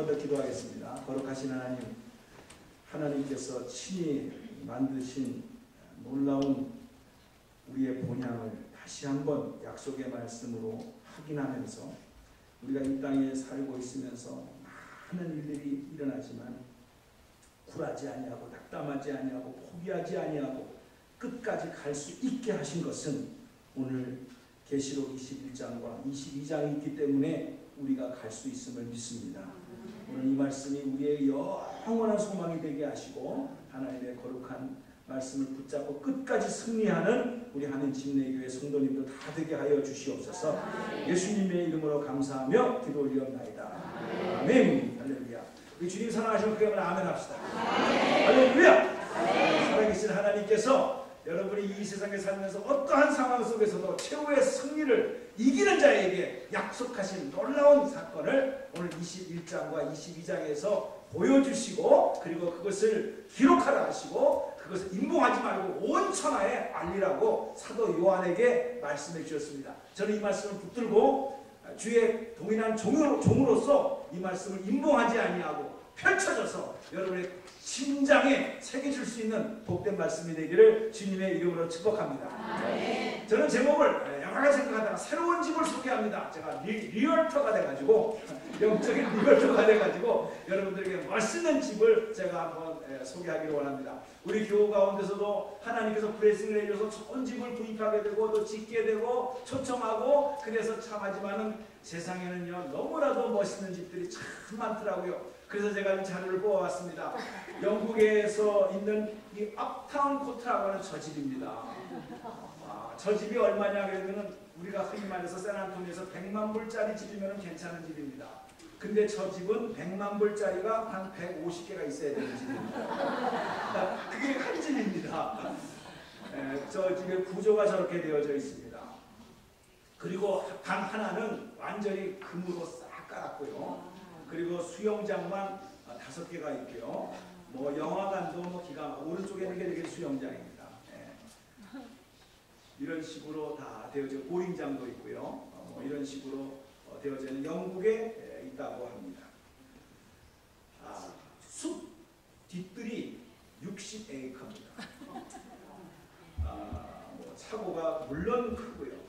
번 더 기도하겠습니다. 거룩하신 하나님, 하나님께서 친히 만드신 놀라운 우리의 본향을 다시 한번 약속의 말씀으로 확인하면서 우리가 이 땅에 살고 있으면서 많은 일들이 일어나지만 굴하지 아니하고 낙담하지 아니하고 포기하지 아니하고 끝까지 갈 수 있게 하신 것은 오늘 계시록 21장과 22장이 있기 때문에 우리가 갈 수 있음을 믿습니다. 오늘 이 말씀이 우리의 영원한 소망이 되게 하시고 하나님의 거룩한 말씀을 붙잡고 끝까지 승리하는 우리 하는 집내교회 성도님들 다 되게 하여 주시옵소서. 예수님의 이름으로 감사하며 기도 올리옵나이다. 아멘. 할렐루야. 우리 주님 사랑하시면 그 영을 아멘 합시다. 할렐루야. 살아계신 하나님께서 여러분이 이 세상에 살면서 어떠한 상황 속에서도 최후의 승리를 이기는 자에게 약속하신 놀라운 사건을 오늘 21장과 22장에서 보여주시고 그리고 그것을 기록하라 하시고 그것을 임봉하지 말고 온 천하에 알리라고 사도 요한에게 말씀해 주셨습니다. 저는 이 말씀을 붙들고 주의 동일한 종으로서 이 말씀을 임봉하지 아니하고 펼쳐져서 여러분의 심장에 새겨줄 수 있는 복된 말씀이 되기를 주님의 이름으로 축복합니다. 저는 제목을 여러 가지 생각하다가 새로운 집을 소개합니다. 제가 리얼터가 돼가지고 영적인 리얼터가 돼가지고 여러분들에게 멋있는 집을 제가 한번 소개하기를 원합니다. 우리 교우 가운데서도 하나님께서 블레싱을 해줘서 좋은 집을 구입하게 되고 또 짓게 되고 초청하고 그래서 참하지만은 세상에는요 너무나도 멋있는 집들이 참 많더라고요. 그래서 제가 이 자료를 뽑아왔습니다. 영국에서 있는 이 업타운 코트라고 하는 저 집입니다. 저 집이 얼마냐 그러면은 우리가 흔히 말해서 샌안토니에서 100만 불짜리 집이면 괜찮은 집입니다. 근데 저 집은 100만 불짜리가 한 150개가 있어야 되는 집입니다. 그게 큰 집입니다. 저 집의 구조가 저렇게 되어져 있습니다. 그리고 방 하나는 완전히 금으로 싹 깔았고요. 그리고 수영장만 5개가 있고요. 뭐 영화관도 뭐 기가 오른쪽에 있는 게 수영장입니다. 이런 식으로 다 되어져 보링장도 있고요. 뭐 이런 식으로 되어져 있는 영국에 있다고 합니다. 숲 뒷뜰이 60에이커입니다. 뭐 차고가 물론 크고요.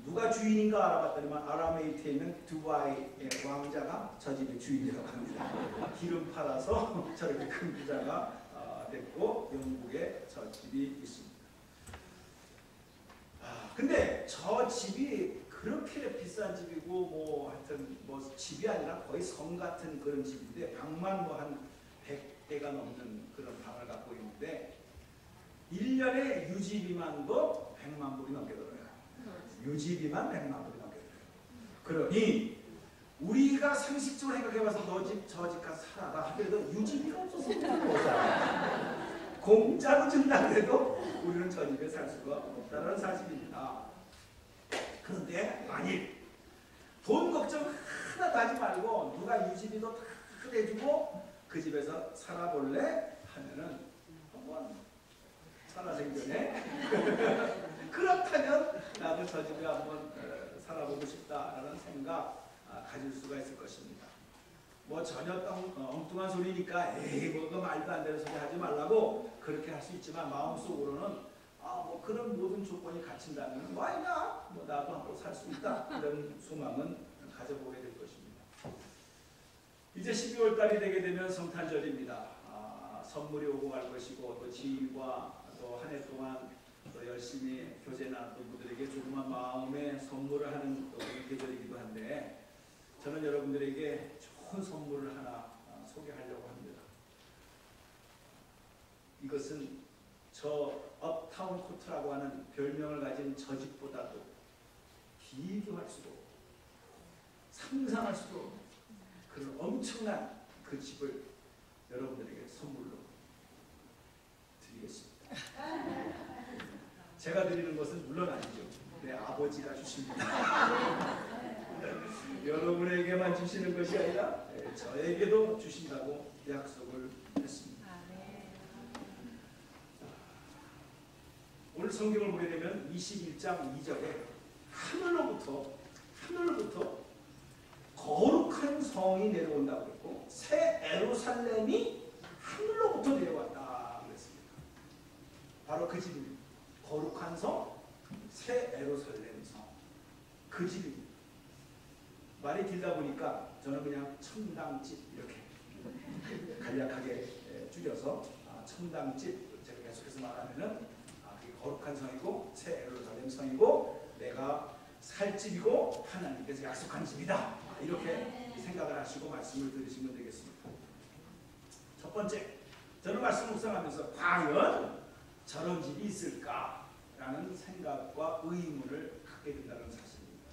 누가 주인인가 알아봤더니만 아라메이트에 있는 두바이의 왕자가 저 집의 주인이라고 합니다. 기름 팔아서 저렇게 큰 부자가 됐고 영국에 저 집이 있습니다. 근데 저 집이 그렇게 비싼 집이고 뭐 하여튼 뭐 집이 아니라 거의 성 같은 그런 집인데 방만 뭐 한 100개가 넘는 그런 방을 갖고 있는데 1년에 유지비만도 100만 불이 넘게 들어요. 유지비만 100만 불이 넘게 들어요. 그러니 우리가 상식적으로 생각해봐서 너 집 저 집 가서 살아라 하더라도 유지비가 없어서 못 살아. 공짜로 준다 그래도 우리는 저 집에 살 수가 없다는 사실입니다. 그런데 만일 돈 걱정 하나도 하지 말고 누가 유지비도 다 내주고 그 집에서 살아볼래? 하면은 한번 살아생전에 그렇다면 나도 저 집에 한번 살아보고 싶다라는 생각 가질 수가 있을 것입니다. 뭐 전혀 엉뚱한 소리니까 에이 뭐 그 말도 안 되는 소리 하지 말라고 그렇게 할 수 있지만 마음속으로는 뭐 그런 모든 조건이 갖춘다면 뭐 아니야 뭐 나도 한번 살 수 있다 이런 소망은 가져보게 될 것입니다. 이제 12월 달이 되게 되면 성탄절입니다. 선물이 오고 갈 것이고 또 지인과 또 한 해 동안 또 열심히 교제 나눴던 분들에게 조그만 마음의 선물을 하는 계절이기도 한데 저는 여러분들에게 좋은 선물을 하나 소개하려고 합니다. 이것은 저 업타운 코트라고 하는 별명을 가진 저 집보다도 비교할 수도 없고 상상할 수도 없는 그런 엄청난 그 집을 여러분들에게 선물로 드리겠습니다. 제가 드리는 것은 물론 아니죠. 내 아버지가 주십니다. 여러분에게만 주시는 것이 아니라 저에게도 주신다고 약속을 했습니다. 오늘 성경을 보게 되면 21장 2절에 하늘로부터 거룩한 성이 내려온다고 했고 새 예루살렘이 하늘로부터 내려왔다 그랬습니다. 바로 그 집입니다. 거룩한 성, 새 예루살렘 성. 그 집입니다. 말이 길다 보니까 저는 그냥 천당집 이렇게 간략하게 줄여서 천당집 제가 계속해서 말하면은 그게 거룩한 성이고 새 예루살렘 성이고 내가 살 집이고 하나님께서 약속한 집이다. 이렇게 생각을 하시고 말씀을 들으시면 되겠습니다. 첫 번째, 저는 말씀 묵상하면서 과연 저런 집이 있을까라는 생각과 의문을 갖게 된다는 사실입니다.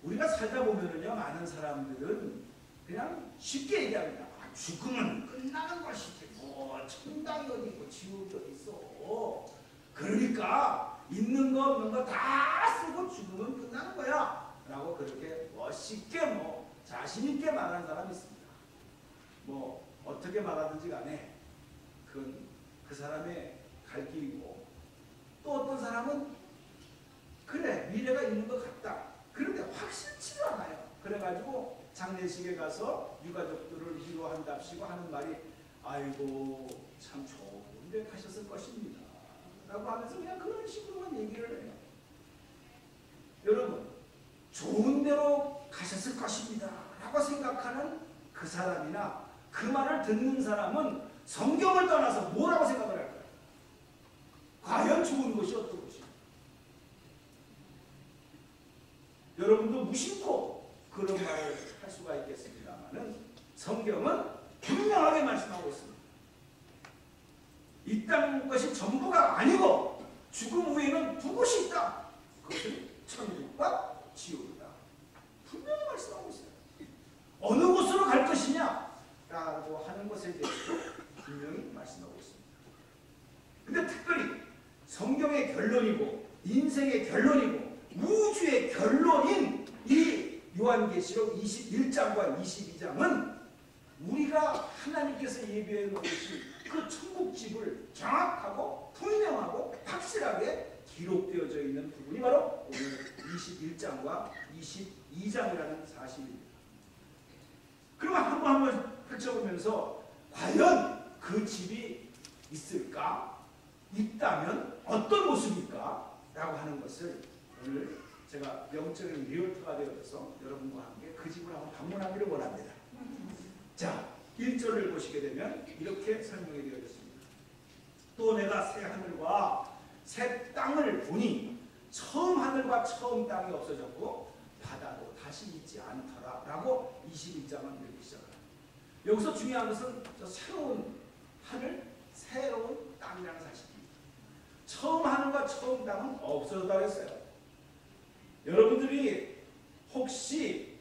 우리가 살다 보면은요, 많은 사람들은 그냥 쉽게 얘기합니다. 죽음은 끝나는 것이지 뭐 천당이 어디 있고 지옥이 어디 있어. 그러니까 있는 거 없는 거 다 쓰고 죽으면 끝나는 거야 라고 그렇게 멋있게 뭐 자신 있게 말하는 사람이 있습니다. 뭐 어떻게 말하든지 간에 그 사람의 갈 길이고, 또 어떤 사람은 그래 미래가 있는 것 같다 그런데 확실치가 않아요. 그래가지고 장례식에 가서 유가족들을 위로한답시고 하는 말이 아이고 참 좋은데 가셨을 것입니다 라고 하면서 그냥 그런 식으로만 얘기를 해요. 여러분, 좋은 데로 가셨을 것입니다 라고 생각하는 그 사람이나 그 말을 듣는 사람은 성경을 떠나서 뭐라고 생각을 할까요? 과연 좋은 것이 어떤 것입니까? 여러분도 무심코 그런 말을 할 수가 있겠습니다만은 성경은 분명하게 말씀하고 있습니다. 이 땅 것이 전부가 아니고 죽음 후에는 두 곳이 있다. 그것은 천국과 지옥이다. 분명히 말씀하고 있어요. 어느 곳으로 갈 것이냐 라고 하는 것에 대해서 분명히 말씀하고 있습니다. 근데 특별히 성경의 결론이고 인생의 결론이고 우주의 결론인 이 요한계시록 21장과 22장은 우리가 하나님께서 예비해 놓으신 그 천국집을 정확하고 분명하고 확실하게 기록되어져 있는 부분이 바로 오늘 21장과 22장이라는 사실입니다. 그러면 한번 펼쳐보면서 과연 그 집이 있을까? 있다면 어떤 모습일까? 라고 하는 것을 오늘 제가 영적인 리얼터가 되어서 여러분과 함께 그 집을 한번 방문하기를 원합니다. 자, 1절을 보시게 되면 이렇게 설명이 되어 있습니다. 또 내가 새 하늘과 새 땅을 보니 처음 하늘과 처음 땅이 없어졌고 바다도 다시 있지 않더라 라고 21장은 이렇게 시작합니다. 여기서 중요한 것은 저 새로운 하늘, 새로운 땅이라는 사실입니다. 처음 하늘과 처음 땅은 없어졌다고 했어요. 여러분들이 혹시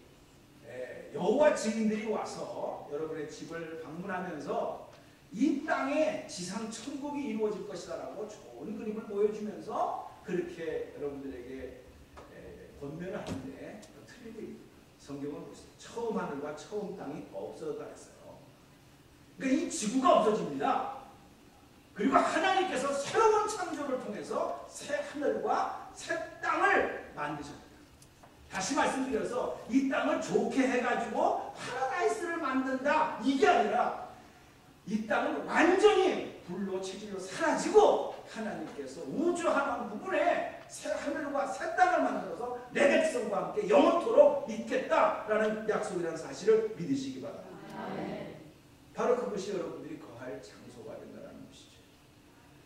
여호와 증인들이 와서 여러분의 집을 방문하면서 이 땅에 지상 천국이 이루어질 것이다 라고 좋은 그림을 보여주면서 그렇게 여러분들에게 권면을 하는데 틀리고 있습니다. 성경은 처음 하늘과 처음 땅이 없어졌다 했어요. 그러니까 이 지구가 없어집니다. 그리고 하나님께서 새로운 창조를 통해서 새 하늘과 새 땅을 만드셨다. 다시 말씀드려서 이 땅을 좋게 해가지고 파라다이스를 만든다 이게 아니라 이 땅은 완전히 불로 체질로 사라지고 하나님께서 우주 한한 부분에 새 하늘과 새 땅을 만들어서 내 백성과 함께 영원토록 있겠다라는 약속이라는 사실을 믿으시기 바랍니다. 바로 그것이 여러분들이 거할 장소가 된다는 것이죠.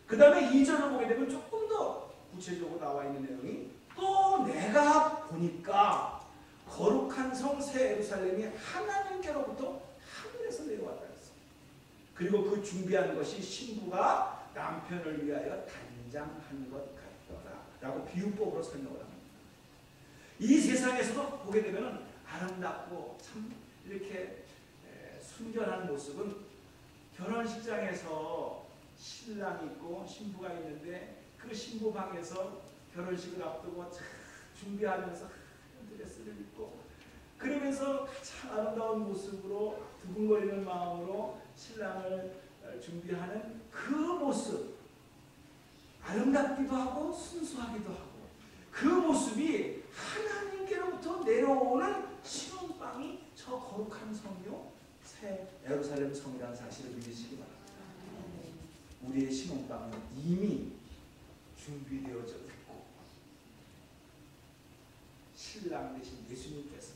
그 다음에 2절을 보게 되면 조금 더 구체적으로 나와 있는 내용이 또 내가 보니까 거룩한 성 새 예루살렘이 하나님께로부터 하늘에서 내려왔다 했어. 그리고 그 준비한 것이 신부가 남편을 위하여 단장한 것 같더라 라고 비유법으로 설명을 합니다. 이 세상에서도 보게 되면 아름답고 참 이렇게 순결한 모습은 결혼식장에서 신랑이 있고 신부가 있는데 그 신부방에서 결혼식을 앞두고 준비하면서 드레스를 입고 그러면서 가장 아름다운 모습으로 두근거리는 마음으로 신랑을 준비하는 그 모습, 아름답기도 하고 순수하기도 하고 그 모습이 하나님께로부터 내려오는 신혼방이 저 거룩한 성이요 새 예루살렘 성이라는 사실을 믿으시기 바랍니다. 우리의 신혼방은 이미 준비되어져 있고 신랑 되신 예수님께서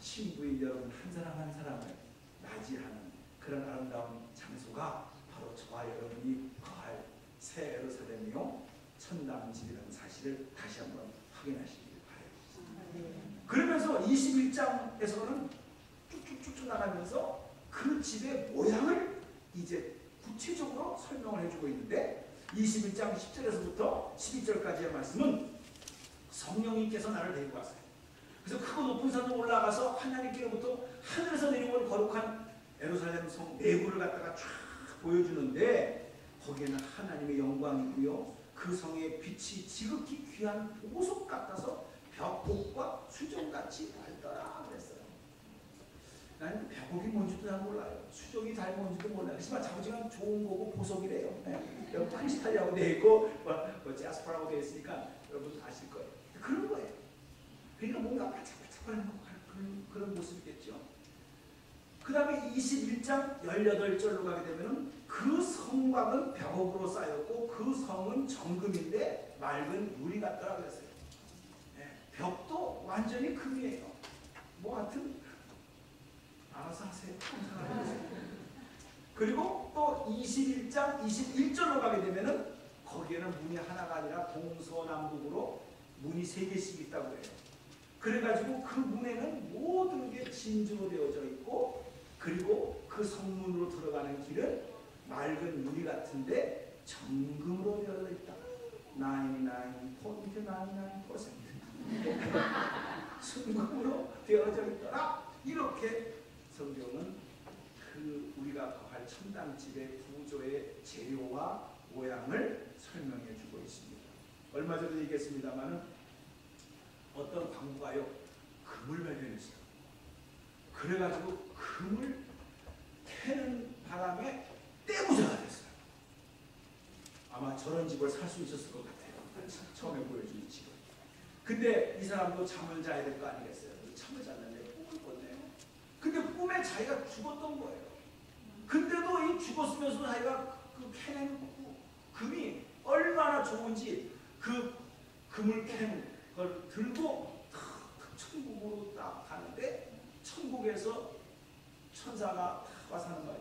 신부인 여러분 한 사람 한 사람을 맞이하는 그런 아름다운 장소가 바로 저와 여러분이 거할 새 예루살렘이요 천당집이라는 사실을 다시 한번 확인하시길 바랍니다. 그러면서 21장에서는 쭉쭉쭉 나가면서 그 집의 모양을 이제 구체적으로 설명을 해주고 있는데 21장 10절에서부터 12절까지의 말씀은 성령님께서 나를 데리고 왔어요. 그래서 크고 높은 산으로 올라가서 하나님께로부터 하늘에서 내려온 거룩한 예루살렘 성 내부를 갖다가 쫙 보여주는데 거기에는 하나님의 영광이고요. 그 성의 빛이 지극히 귀한 보석 같아서 벽곡과 수정같이 밝더라 그랬어요. 나는 벽곡이 뭔지도 잘 몰라요. 수정이 잘 뭔지도 몰라요. 하지만 자부지간 좋은 거고 보석이래요. 네. 여기 크리스탈이라고 되어 있고 자스퍼라고 되어 있으니까 여러분 아실 거예요. 그런 거예요. 그러니까 뭔가 반짝반짝거리는 그런 모습이겠죠. 그 다음에 21장 18절로 가게 되면 그 성곽은 벽옥으로 쌓였고 그 성은 정금인데 맑은 유리 같더라 그랬어요. 네. 벽도 완전히 금이에요. 뭐 하여튼 알아서 하세요. 그리고 또 21장 21절로 가게 되면은 거기에는 문이 하나가 아니라 동서남북으로 문이 3개씩 있다고 해요. 그래가지고 그 문에는 모든 게 진주로 되어져 있고 그리고 그 성문으로 들어가는 길은 맑은 유리 같은데 정금으로 되어져 있다. 99.99% 순금으로 되어져 있더라. 이렇게 성경은 그 우리가 거할 천당집의 구조의 재료와 모양을 설명해 주고 있습니다. 얼마 전에 얘기했습니다마는 어떤 광부가요 금을 발견했어요. 그래가지고 금을 캐는 바람에 떼부자가 됐어요. 아마 저런 집을 살 수 있었을 것 같아요. 처음에 보여준 집을. 근데 이 사람도 잠을 자야 될 거 아니겠어요. 잠을 잤는데 꿈을 꿨네요. 근데 꿈에 자기가 죽었던 거예요. 근데도 이 죽었으면서 자기가 그 캐낸 금이 얼마나 좋은지 그 금을 캐는 걸 들고 천국으로 딱 가는데 천국에서 천사가 와서 하는 말이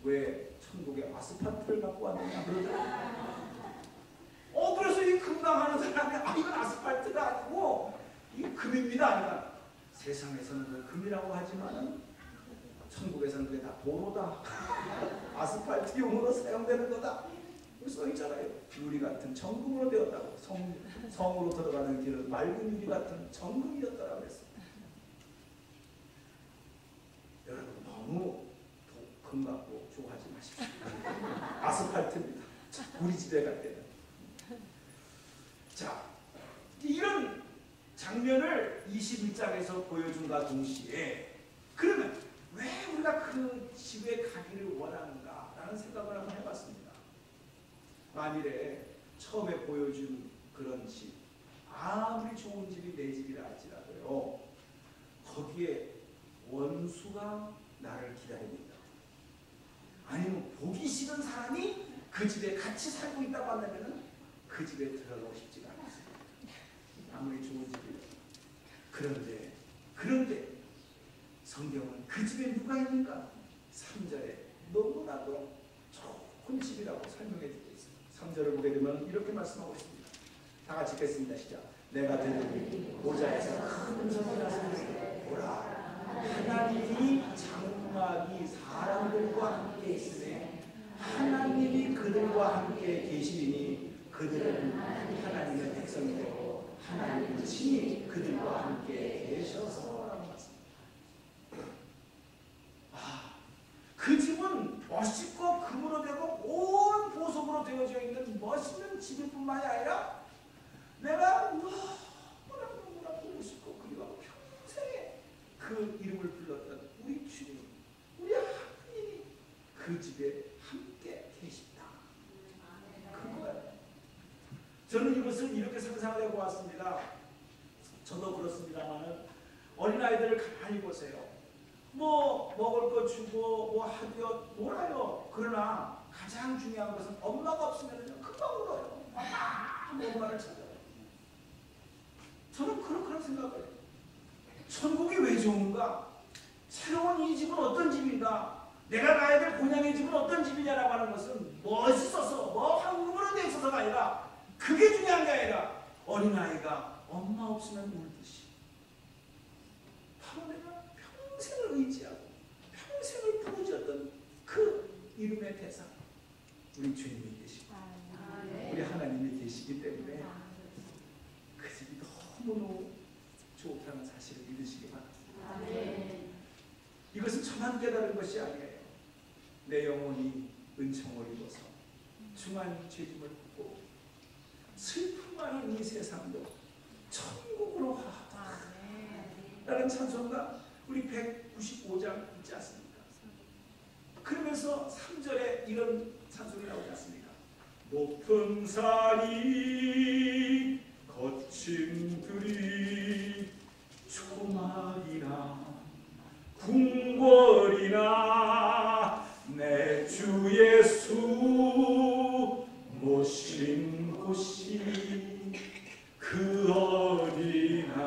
왜 천국에 아스팔트를 갖고 왔느냐 그러더라고요. 그래서 이 금강하는 사람이 이건 아스팔트가 아니고 이 금입니다. 아니라 세상에서는 그 금이라고 하지만은 천국에서는 그게 다 도로다. 아스팔트용으로 사용되는 거다. 써 있잖아요. 유리 같은 정금으로 되었다고. 성으로 들어가는 길은 맑은 유리 같은 정금이었다라고 그랬어요. 여러분 너무 금 갖고 좋아하지 마십시오. 아스팔트입니다. 우리 집에 갈 때는. 자, 이런 장면을 21장에서 보여준과 동시에 그러면 왜 우리가 그 집에 가기를 원하는가라는 생각을 한번 해봤습니다. 만일에 처음에 보여준 그런 집, 아무리 좋은 집이 내 집이라 할지라도요, 거기에 원수가 나를 기다리고 있다. 아니면 보기 싫은 사람이 그 집에 같이 살고 있다고 한다면 그 집에 들어가고 싶지가 않습니다. 아무리 좋은 집이라도. 그런데 성경은 그 집에 누가 있는가? 3절에 너무나도 좋은 집이라고 설명해 주고 있습니다. 3절을 보게 되면 이렇게 말씀하고 있습니다. 다 같이 읽겠습니다. 시작. 내가 들으니 보좌에서 큰 소리가 소리를 보라. 하나님이 장막이 사람들과 함께 있으며 하나님이 그들과 함께 계시니 그들은 하나님의 백성이 되고 하나님은 친히 그들과 함께 계셔서 라고 말씀합니다. 그 집은 멋있고 금으로 되고 온 보석으로 되어져 있는 멋있는 집일 뿐만이 아니라 내가 너무나 보고 싶고 그리고 평생에 그 이름을 불렀던 우리 주님, 우리 하나님이 그 집에 함께 계시다. 그거예요. 저는 이것을 이렇게 상상을 해보았습니다. 저도 그렇습니다만은 어린아이들을 가만히 보세요. 뭐 먹을 거 주고 뭐 하디어 놀아요. 그러나 가장 중요한 것은 엄마가 없으면 금방 울어요. 엄마를 찾아요. 저는 그런 생각을 해요. 천국이 왜 좋은가? 새로운 이 집은 어떤 집인가? 내가 가야 될 본향의 집은 어떤 집이냐라고 하는 것은 멋있어서 뭐 황금으로 돼 있어서가 아니라, 그게 중요한 게 아니라 어린아이가 엄마 없으면 울듯이 바로 내가 평생을 의지하고 평생을 부르짖었던 그 이름의 대상, 우리 주님이 계시고 우리 하나님이 계시기 때문에 그 집이 너무너무 좋다는 사실을 믿으시기 바랍니다. 이것은 저만 깨달은 것이 아니에요. 내 영혼이 은총을 입어서 중한 죄짐을 벗고 슬픔 많은 이 세상도 천국으로 화하다 라는 찬송가 우리 195장 있지 않습니까? 그러면서 3절에 이런 찬송이 나오지 않습니까? 높은 산이 거친 들이 초막이나 궁궐이나 내 주 예수 모신 곳이 그 어디나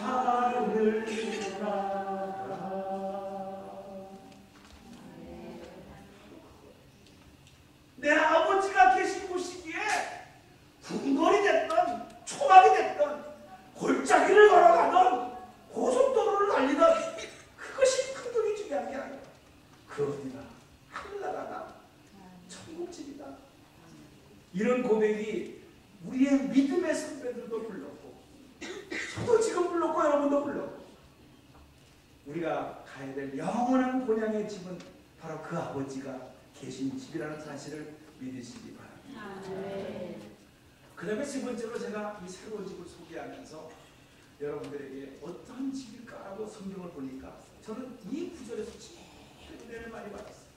하늘나라. 내 아버지가 계신 곳이기에 궁궐이 됐던 초막이 됐던 골짜기를 걸어가던 고속도로를 달리던 그것이 큰돈이 중요한 게 아니야. 그 어디나 하늘나라다, 천국집이다. 이런 고백이 우리의 믿음의 선배들도 불렀고, 저도 지금 불렀고 여러분도 불렀고, 우리가 가야 될 영원한 본향의 집은 바로 그 아버지가 계신 집이라는 사실을 믿으시기 바랍니다. 그 다음에 세 번째로 제가 이 새로운 집을 소개하면서 여러분들에게 어떤 집일까라고 성경을 보니까 저는 이 구절에서 제일 은혜를 많이 받았어요.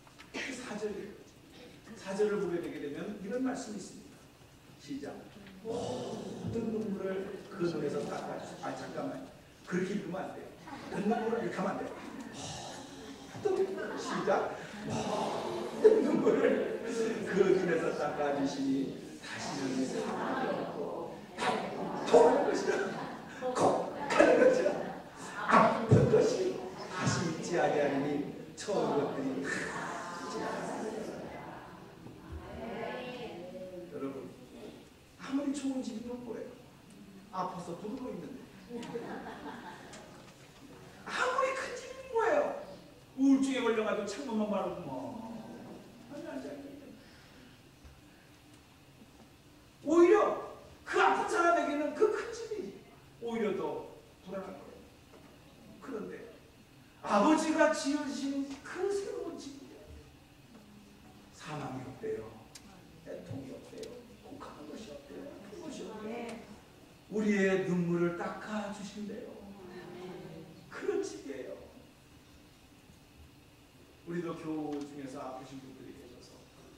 4절을 보게 되게 되면 이런 말씀이 있습니다. 시작. 모든 눈물을 그 눈에서 닦아주세요. 잠깐만요. 그렇게 읽으면 안 돼요. 그 눈물을 이렇게 하면 안 돼요. 시작. 모든 눈물을 그 눈에서 닦아주시니 다시는 사랑이 없고 통하는 것이라 곡하는 것이라 아픈 것이 다시 있지 아니하니 처음 것들이 여러분, 아무리 좋은 집이면 뭐예요? 아파서 누르고 있는데. 아무리 큰 집이면 뭐예요? 우울증에 걸려가지고 창문만 바라보고 뭐 오히려 그 아픈 사람에게는 그 큰 집이 오히려 더 불안한 거예요. 그런데 아버지가 지으신 그 새로운 집이에요. 사망이 없대요. 애통이 없대요. 곡하는 것이 없대요. 아픈 것이 없대요. 우리의 눈물을 닦아주신대요. 그런 집이에요. 우리도 교우 중에서 아프신 분들이 계셔서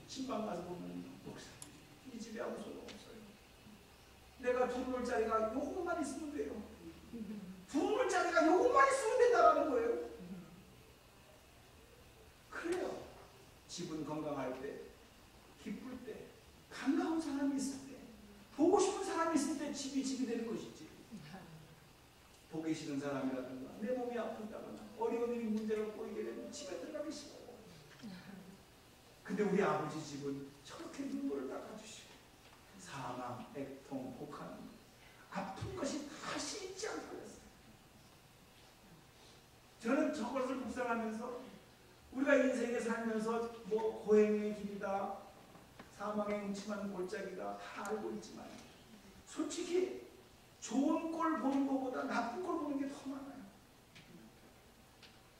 신방 가서 보면 목사, 이 집에 아무 소용 없어요. 내가 두물짜리가 요것만 있으면 돼요. 두물짜리가 요것만 있으면 된다는 거예요. 그래요. 집은 건강할 때, 기쁠 때, 반가운 사람이 있을 때, 보고 싶은 사람이 있을 때 집이 되는 것이지. 보기 싫은 사람이라든가 내 몸이 아픈다거나 어려운 일이 문제가 꼬이게 되면 집에 들어가기 싫어요. 근데 우리 아버지 집은 저렇게 눈물을 닦아주시고 사망, 애통, 곡하는 아픈 것이 다시 있지 않고 그랬어요. 저는 저것을 묵상하면서 우리가 인생에 살면서 뭐 고행의 길이다, 사망의 음침한 골짜기다 다 알고 있지만 솔직히 좋은 꼴 보는 것보다 나쁜 꼴 보는 게 더 많아요.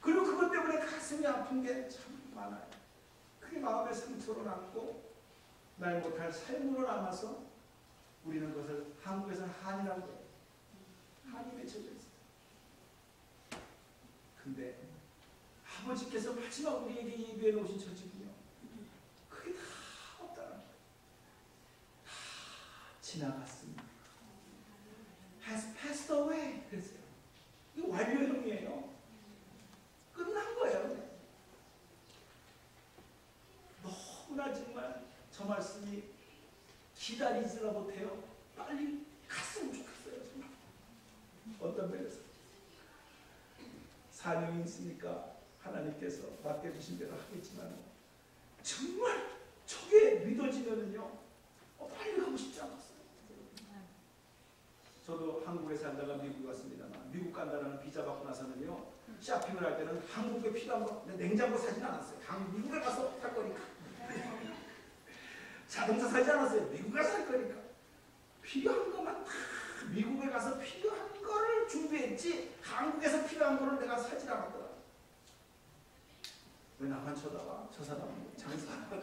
그리고 그것 때문에 가슴이 아픈 게 참 많아요. 그게 마음의 상처로 남고 말 못할 삶으로 남아서 우리는 그것을 한국에서는 한이라고 해요. 한이 맺혀져 있어요. 근데 아버지께서 마지막 우리에게 예비해 놓으신 저 집은요, 그게 다 없다는 거예요. 다 지나갔습니다. Has passed away. 그랬어요. 기다리지나 못해요. 빨리 갔으면 좋겠어요. 정말. 어떤 면에서 사명이 있으니까 하나님께서 맡겨주신 대로 하겠지만 정말 저게 믿어지면은요 빨리 가고 싶지 않았어요. 저도 한국에 살다가 미국 갔습니다만 미국 간다는 비자 받고 나서는요 쇼핑을 할 때는 한국에 필요한 거 냉장고 사진 않았어요. 미국에 가서 살 거니까. 자동차 사지 않았어요. 미국에 가서 살 거니까. 필요한 것만 다 미국에 가서 필요한 거를 준비했지 한국에서 필요한 거를 내가 사지 않았더라. 왜 나만 쳐다봐? 저 사람은 장사하고.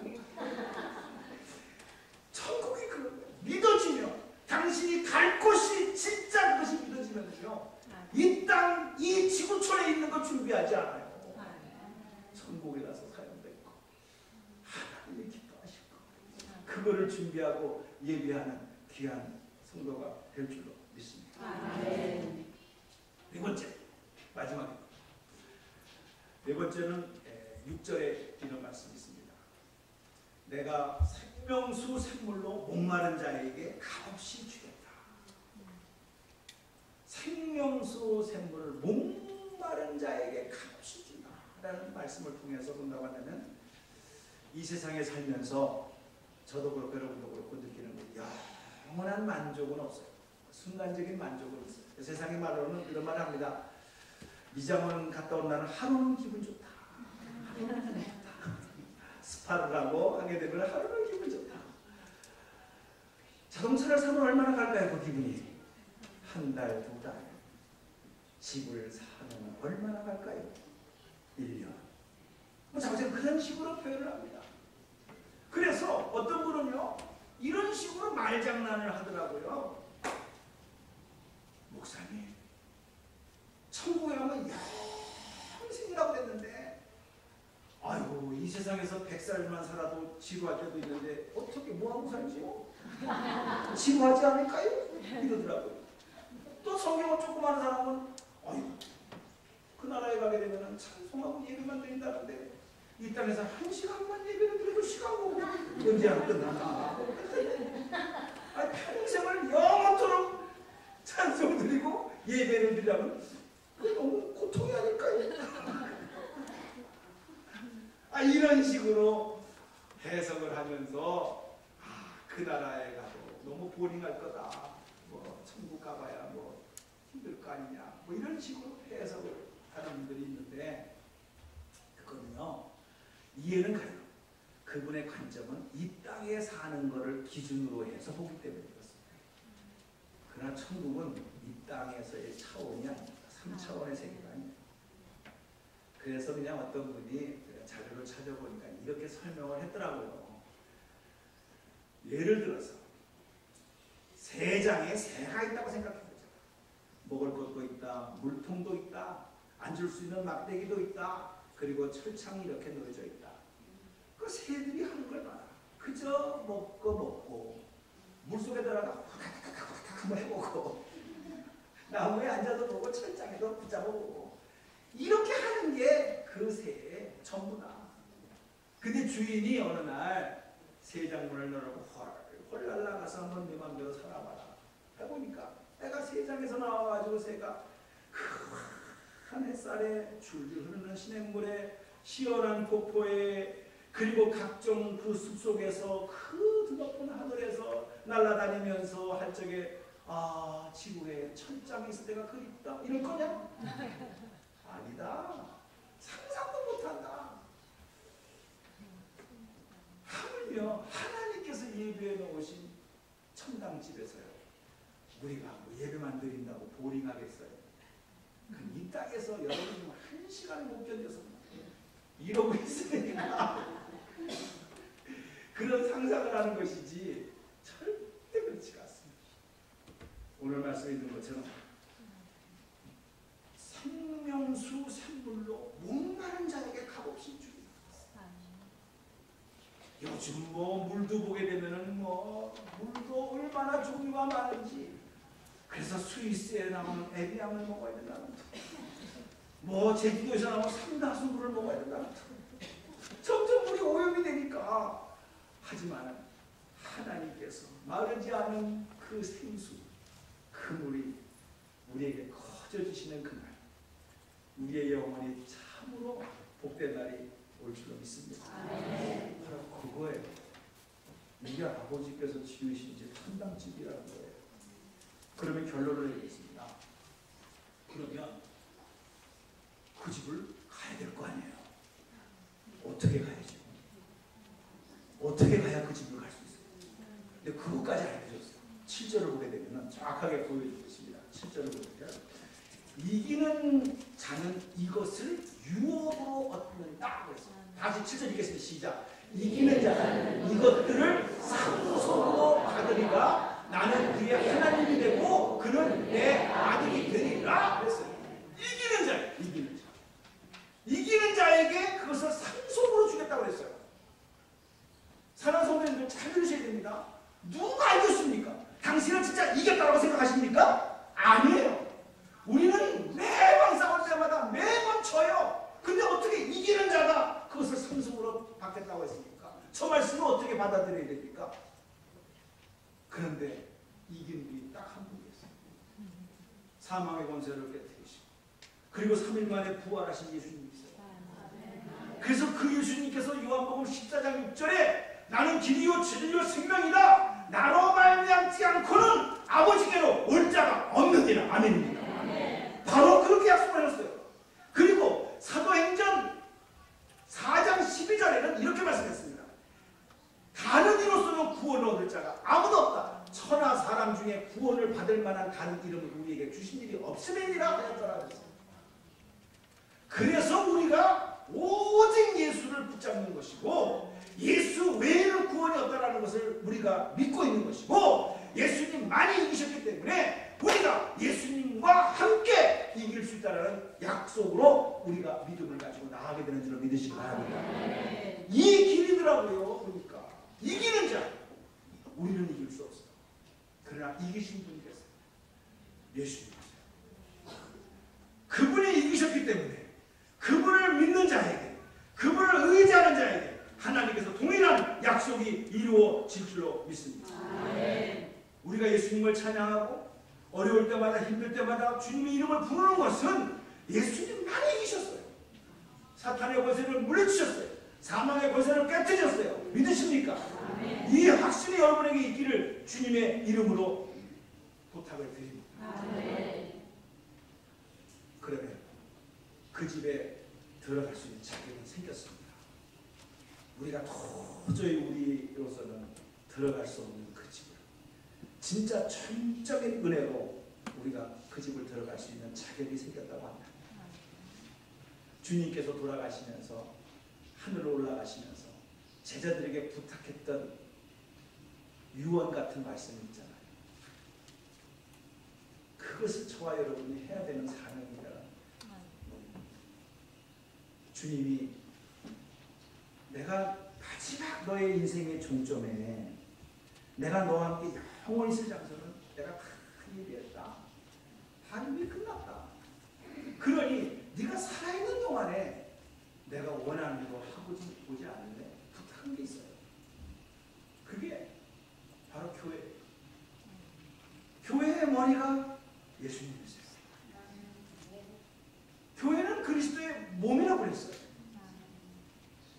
천국이 그런 거예요. 믿어지면 당신이 갈 곳이 진짜 그것이 믿어지면요 이 땅, 이 지구촌에 있는 거 준비하지 않아요. 천국에 가서 사용되고 하나님이 기뻐하시고 그거를 준비하고 예비하는 귀한 성도가 될 줄로 믿습니다. 네 번째, 마지막입니다. 네 번째는 6절에 이런 말씀이 있습니다. 내가 생명수 샘물로 목마른 자에게 값없이 주겠다. 생명수 샘물을 목마른 자에게 값없이 준다 라는 말씀을 통해서 본다고 한다면 이 세상에 살면서 저도 그렇고 여러분도 그렇고 느끼는 게 영원한 만족은 없어요. 순간적인 만족은 있어요. 세상의 말로는 이런 말을 합니다. 미장원 갔다 온 날은 하루는 기분 좋다. 하루는 기분 좋다. 스파를 하고 하게 되면 하루는 기분 좋다. 자동차를 사면 얼마나 갈까요? 그 기분이 한 달, 두 달. 집을 사면 얼마나 갈까요? 1년. 자꾸 그런 식으로 표현을 합니다. 그래서 어떤 분은요 이런 식으로 말장난을 하더라고요. 목사님 천국에 가면 영생이라고 했는데 아이고 이 세상에서 100살만 살아도 지루할 때도 있는데 어떻게 뭐하고 살지요? 지루하지 않을까요? 이러더라고요. 또 성경을 조금 하는 사람은 아이고 그 나라에 가게 되면 찬송하고 예배만 드린다는데 이 땅에서 1시간만 예배를 드려도 시간 보고 언제 안 끝나나. 평생을 영원토록 찬송 드리고 예배를 드리려면 그게 너무 고통이 아닐까요? 이런 식으로 해석을 하면서 그 나라에 가도 너무 보링할 거다. 뭐 천국 가봐야 뭐 힘들 거 아니냐. 뭐 이런 식으로 해석을 하는 분들이 있는데 그거는요. 이해는 가요. 그분의 관점은 이 땅에 사는 것을 기준으로 해서 보기 때문에 그렇습니다. 그러나 천국은 이 땅에서의 차원이 아닙니다. 3차원의 세계가 아닙니다. 그래서 그냥 어떤 분이 자료를 찾아보니까 이렇게 설명을 했더라고요. 예를 들어서 세 장에 새가 있다고 생각해보자. 먹을 것도 있다, 물통도 있다, 앉을 수 있는 막대기도 있다, 그리고 철창이 이렇게 놓여져 있다. 그 새들이 하는 걸 봐라. 그저 먹고 물속에 들어가 후다닥 한번 해보고 나무에 앉아도 보고 철장에도 붙잡아보고 이렇게 하는 게 그 새의 전부다. 근데 주인이 어느 날 새 장문을 열고 헐 날라가서 한번 내 맘대로 살아봐라 해보니까 애가 새 장에서 나와가지고 새가 한 햇살에 줄줄 흐르는 시냇물에 시원한 폭포에 그리고 각종 그 숲속에서 그 드높은 하늘에서 날아다니면서 할 적에 지구에 천장이 있을 때가 그립다 이럴 거냐? 아니다. 상상도 못한다. 하물며 하나님께서 예배해 놓으신 천당집에서요 우리가 뭐 예배만 드린다고 보링하겠어요? 이 땅에서 여러분이 1시간을 못 견뎌서 이러고 있으니까 그런 상상을 하는 것이지 절대 그렇지가 않습니다. 오늘 말씀에 있는 것처럼 생명수 샘물로 목마른 자에게 값없이 주리라. 요즘 뭐 물도 보게 되면은 뭐 물도 얼마나 종류가 많은지 그래서 스위스에 나오는 에비앙을 먹어야 된다는 뭐 제주도에서 나오는 삼다수물을 먹어야 된다는 점점 물이 오염이 되니까 하지만 하나님께서 마르지 않은 그 생수, 그 물이 우리에게 거저주시는 그날, 우리의 영혼이 참으로 복된 날이 올 줄로 믿습니다. 바로 그거예요. 이게 아버지께서 지으신 집 천당집이라는 거예요. 그러면 결론을 내리겠습니다. 그러면 그 집을 가야 될 거 아니에요. 어떻게 가야죠? 어떻게 가야 그 집을 갈 수 있어요? 근데 그것까지 알려줬어요. 7절을 보게 되면 정확하게 보여주고 있습니다. 7절을 보면 이기는 자는 이것을 유업으로 얻는다 그랬어요. 다시 7절 읽겠습니다. 시작. 이기는 자는 이것들을 상속으로 받으리라. 나는 그의 하나님이 되고 그는 내 아들이 되리라 그랬어요. 이기는 자, 이기는 자. 이기는 자에게 그것을 상속으로 주겠다고 그랬어요. 사랑하는 성도님들 잘 들으셔야 됩니다. 누가 이겼습니까? 당신은 진짜 이겼다고 생각하십니까? 아니에요. 우리는 매번 싸울 때마다 매번 져요. 근데 어떻게 이기는 자가 그것을 상속으로 받겠다고 했습니까? 저 말씀을 어떻게 받아들여야 됩니까? 그런데 이긴 분이 딱 한 분이었어요. 사망의 권세를 깨뜨리시고 그리고 3일 만에 부활하신 예수님이 있어요. 그래서 그 예수님께서 요한복음 14장 6절에 나는 길이요 진리요 생명이다. 나로 말미암지 않고는 아버지께로 올 자가 없느니라. 아멘입니다. 바로 그렇게 약속하셨어요. 그리고 사도행전 4장 12절에는 이렇게 말씀했습니다. 다른 이로서는 구원을 얻을 자가 아무도 없다. 천하 사람 중에 구원을 받을 만한 다른 이름을 우리에게 주신 일이 없음이니라 하였더라. 그래서 우리가 오직 예수를 붙잡는 것이고 예수 외에는 구원이 없다라는 것을 우리가 믿고 있는 것이고 예수님만이 이기셨기 때문에 우리가 예수님과 함께 이길 수 있다는 약속으로 우리가 믿음을 가지고 나아가게 되는 줄을 믿으시기 바랍니다. 이 길이더라고요. 보니까 이기는 자, 우리는 이길 수 없어요. 그러나 이기신 분이 계세요. 예수님이세요. 그분이 이기셨기 때문에 그분을 믿는 자에게, 그분을 의지하는 자에게 하나님께서 동일한 약속이 이루어질 줄로 믿습니다. 우리가 예수님을 찬양하고 어려울 때마다 힘들 때마다 주님의 이름을 부르는 것은 예수님만이 이기셨어요. 사탄의 권세를 물리치셨어요. 사망의 권세를 깨뜨렸어요. 믿으십니까? 이 확신이 여러분에게 있기를 주님의 이름으로 부탁을 드립니다. 그러면 그 집에 들어갈 수 있는 자격이 생겼습니다. 우리가 도저히 우리로서는 들어갈 수 없는 그 집을 진짜 전적인 은혜로 우리가 그 집을 들어갈 수 있는 자격이 생겼다고 합니다. 주님께서 돌아가시면서 하늘로 올라가시면서 제자들에게 부탁했던 유언 같은 말씀이 있잖아요. 그것을 저와 여러분이 해야 되는 사명입니다. 주님이 내가 마지막 너의 인생의 종점에 내가 너와 함께 영원히 있을 장소는 내가 다 예비했다. 다 이미 끝났다. 그러니 네가 살아있는 동안에 내가 원하는 거 하고 보지 않을래? 부탁한 게 있어요. 그게 바로 교회예요. 교회의 머리가 예수님이세요. 교회는 그리스도의 몸이라고 그랬어요.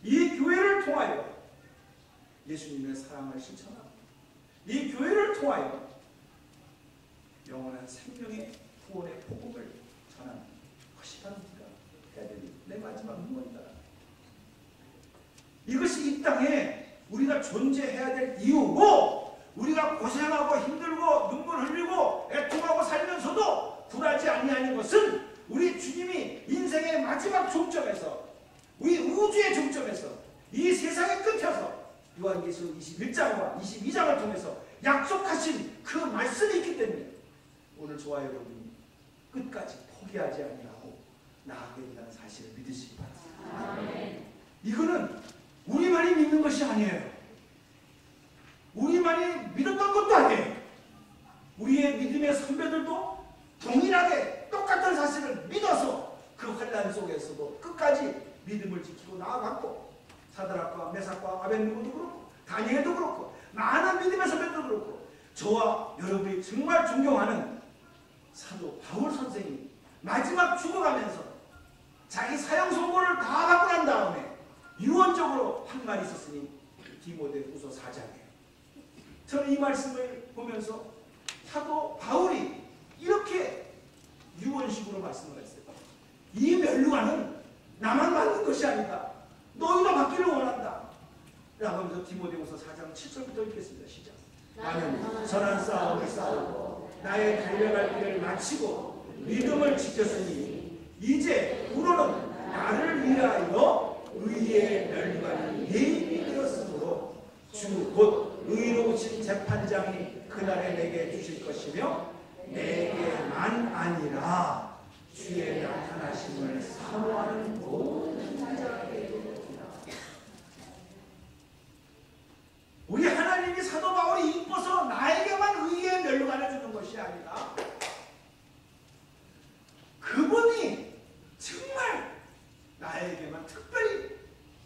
이 교회를 통하여 예수님의 사랑을 실천하고 이 교회를 통하여 영원한 생명의 구원의 복음을 전하는 것이 바로 우리가 해야 되는 내 마지막 무언이다. 이것이 이 땅에 우리가 존재해야 될 이유고 우리가 고생하고 힘들고 눈물 흘리고 애통하고 살면서도 굴하지 아니하는 것은 우리 주님이 인생의 마지막 종점에서 우리 우주의 종점에서 이 세상의 끝에서 요한계시록 21장과 22장을 통해서 약속하신 그 말씀이 있기 때문에 오늘 저와 여러분이 끝까지 포기하지 아니하고 나아가게 된다는 사실을 믿으시기 바랍니다. 이거는 우리만이 믿는 것이 아니에요. 우리만이 믿었던 것도 아니에요. 우리의 믿음의 선배들도 동일하게 똑같은 사실을 믿어서 그 환난 속에서도 끝까지 믿음을 지키고 나아갔고 사드락과 메삭과 아벳느고도 그렇고 다니엘도 그렇고 많은 믿음의 선배도 그렇고 저와 여러분이 정말 존경하는 사도 바울 선생이 마지막 죽어가면서 자기 사형 선고를 다 받고 난 다음에 유언적으로 한 말이 있었으니 디모데후서 4장에 저는 이 말씀을 보면서 사도 바울이 이렇게 유언식으로 말씀을 했어요. 이 멸류관은 나만 받는 것이 아니다. 너희도 받기를 원한다. 라고 하면서 디모데후서 4장 7절부터 읽겠습니다. 시작. 나는 선한 싸움을 싸우고 나의 달려갈 길을 마치고 믿음을 지켰으니 이제 우로는 나를 위하여 의의 멸류관이 예입이 되었으므로 주 곧 의로우신 재판장이 그날에 내게 주실 것이며 내게만 아니라 주의 나타나심을 사모하는 모든 자에게 되리라. 우리 하나님이 사도 바울이 이뻐서 나에게만 의의 멸류관을 주는 것이 아니라 그분이 정말 나에게만 특별히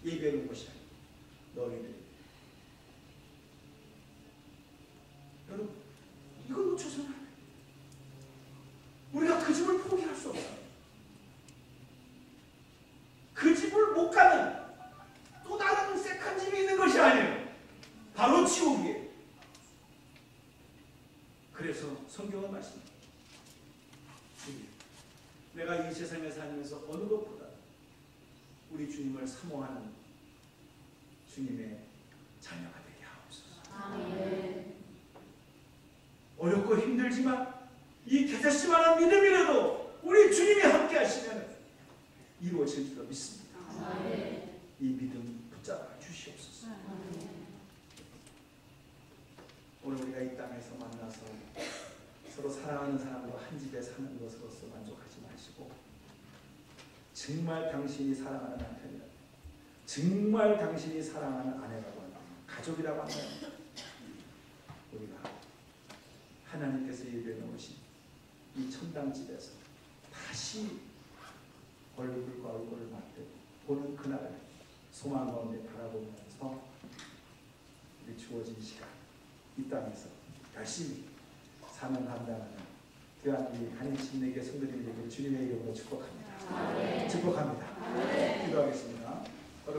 예비해 놓은 것이 아니라 너희들 여러분 이걸 놓쳐서는 안 돼요. 우리가 그 집을 포기할 수 없어요. 그 집을 못 가는 또 다른 세컨 집이 있는 것이 아니에요. 바로 지옥이에요. 그래서 성경은 말씀합니다. 내가 이 세상에 살면서 어느 것보다 우리 주님을 사모하는 주님의 자녀가 되게 하옵소서. 아멘. 어렵고 힘들지만 이 개자씨만한 믿음이라도 우리 주님이 함께 하시면 이루어질 줄로 믿습니다. 아멘. 이 믿음 붙잡아 주시옵소서. 아멘. 오늘 우리가 이 땅에서 만나서 서로 사랑하는 사람과 한 집에 사는 것으로서 만족하지 마시고 정말 당신이 사랑하는 남편이라고 정말 당신이 사랑하는 아내라고 한다면 가족이라고 한다면 우리가 하나님께서 예비해 놓으신 이 천당집에서 다시 얼굴과 얼굴을 맞대고 보는 그날을 소망 가운데 바라보면서 우리 주어진 시간 이 땅에서 열심히 사명 감당하는 교환이 한인신에게 성도님에게 주님의 이름으로 축복합니다. 축복합니다. 기도하겠습니다.